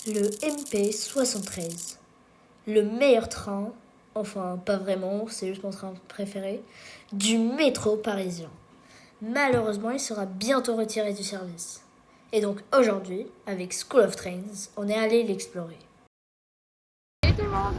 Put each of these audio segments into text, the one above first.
Le MP73, le meilleur train, enfin pas vraiment, c'est juste mon train préféré, du métro parisien. Malheureusement, il sera bientôt retiré du service. Et donc aujourd'hui, avec School of Trains, on est allé l'explorer. Salut tout le monde!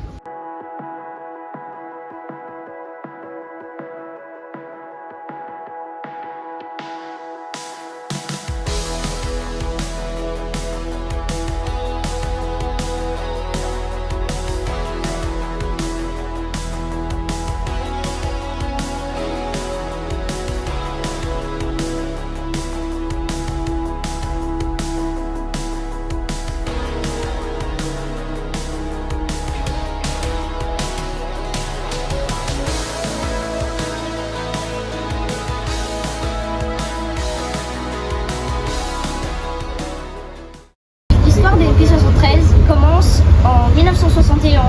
L'histoire des MP73 commence en 1971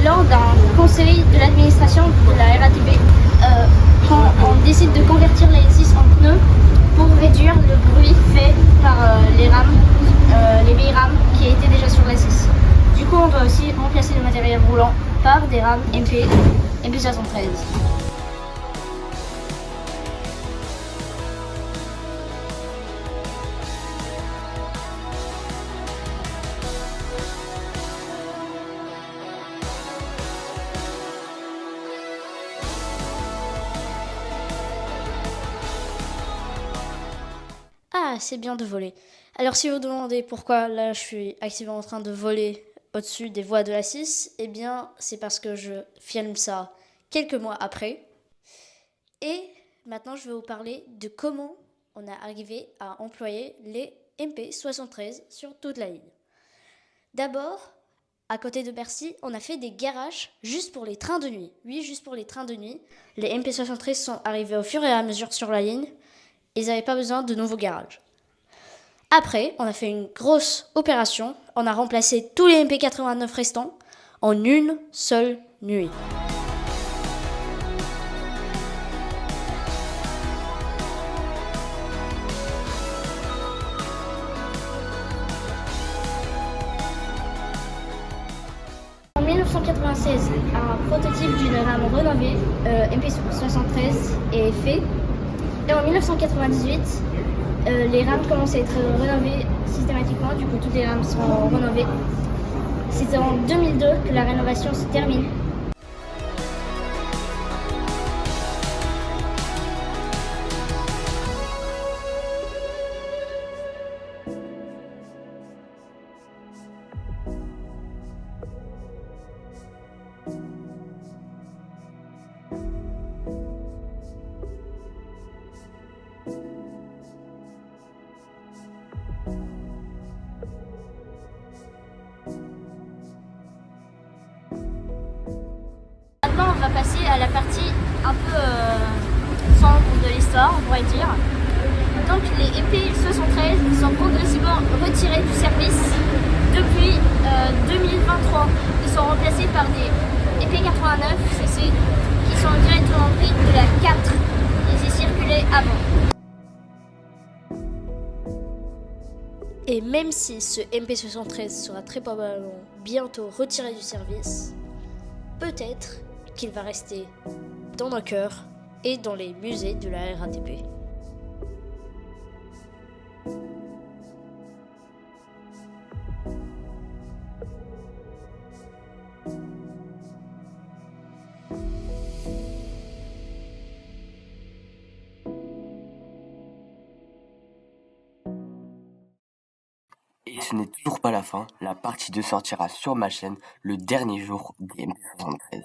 lors d'un conseil de l'administration de la RATP quand on décide de convertir la S6 en pneus pour réduire le bruit fait par les rames, les vieilles rames qui étaient déjà sur la S6. Du coup, on doit aussi remplacer le matériel roulant par des rames MP73. Ah, c'est bien de voler. Alors si vous vous demandez pourquoi là je suis activement en train de voler au-dessus des voies de la 6, eh bien c'est parce que je filme ça quelques mois après. Et maintenant je vais vous parler de comment on a arrivé à employer les MP73 sur toute la ligne. D'abord, à côté de Bercy, on a fait des garages juste pour les trains de nuit. Oui, juste pour les trains de nuit. Les MP73 sont arrivés au fur et à mesure sur la ligne. Ils n'avaient pas besoin de nouveaux garages. Après, on a fait une grosse opération. On a remplacé tous les MP89 restants en une seule nuit. En 1996, un prototype d'une rame rénovée MP73 est fait. Et en 1998, les rames commencent à être rénovées systématiquement, du coup toutes les rames sont rénovées. C'est en 2002 que la rénovation se termine. Maintenant, on va passer à la partie un peu sombre de l'histoire, on pourrait dire. Donc, les EP73 sont progressivement retirés du service depuis 2023. Ils sont remplacés par des EP89 CC qui sont directement pris de la 4 qui s'est circulée avant. Et même si ce MP73 sera très probablement bientôt retiré du service, peut-être qu'il va rester dans nos cœurs et dans les musées de la RATP. Et ce n'est toujours pas la fin, la partie 2 sortira sur ma chaîne le dernier jour des MP73.